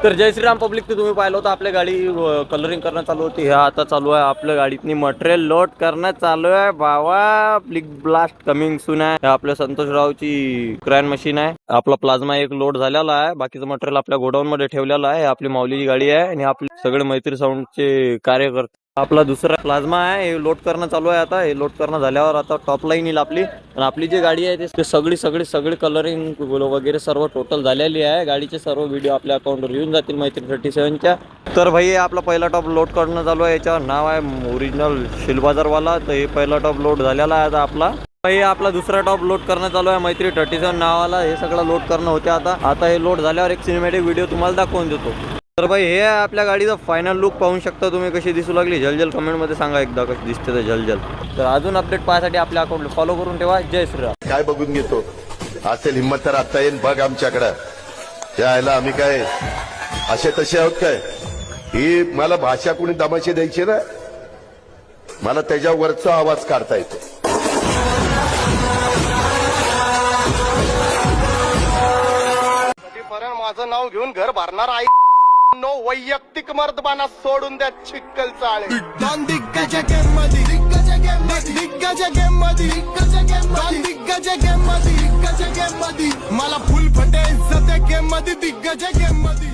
तर जय श्रीराम पब्लिक, ते तुम्ही पाहिलं होतं आपल्या गाडी कलरिंग करणं चालू होती. ह्या आता चालू आहे आपल्या गाडीतनी मटेरियल लोड करणं चालू आहे बाबा. ब्लिक ब्लास्ट कमिंग सून आहे. आपल्या संतोषरावची क्रॅन मशीन आहे. आपला प्लाझ्मा एक लोड झालेला आहे. बाकीचं मटेरियल आपल्या गोडाऊन मध्ये ठेवलेलं आहे. आपली माऊलीची गाडी आहे आणि आपले सगळे मैत्री साऊंडचे कार्यकर्ते. आपला दुसरा प्लाझ्मा आहे, हे लोड करणं चालू आहे. आता हे लोड करणं झाल्यावर आता टॉप लाईन येईल आपली. आणि आपली जी गाडी आहे ते सगळी कलरिंग वगैरे सर्व टोटल झालेली आहे. गाडीचे सर्व व्हिडिओ आपल्या अकाउंटवर येऊन जातील मैत्री 37च्या. तर भाई आपला पहिला टॉप लोड करणं चालू आहे. याच्यावर नाव आहे ओरिजिनल शिलबाजारवाला. तर हे पहिला टॉप लोड झालेला आहे आता आपला. हे आपला दुसरा टॉप लोड करणं चालू आहे मैत्री 37 नावाला. हे सगळं लोड करणं होते. आता हे लोड झाल्यावर एक सिनेमॅटिक व्हिडिओ तुम्हाला दाखवून देतो. तर भाई हे आपल्या गाडीचा फायनल लुक पाहू शकता तुम्ही. कशी दिसू लागली झलझल कमेंट मध्ये सांगा एकदा कशी दिसते ते झलझल. तर अजून अपडेट पाहण्यासाठी आपल्या अकाउंटला फॉलो करून ठेवा. जय श्रीराम. काय बघून घेतो असेल हिम्मत तर आता येईन बघ आमच्याकडं. यायला आम्ही काय असे तसे आहोत काय? ही मला भाषा कोणी दमाशी द्यायची ना, मला त्याच्यावरचा आवाज काढता येतो. माझं नाव घेऊन घर भरणार आहे. नो वैयक्तिक मर्दबाना सोडून द्या चिक्कल चाळे. दिग्गज गेम मध्ये दिग्गज गेम मध्ये मला फुल फटे इज्जत गेम मध्ये दिग्गज गेम मध्ये.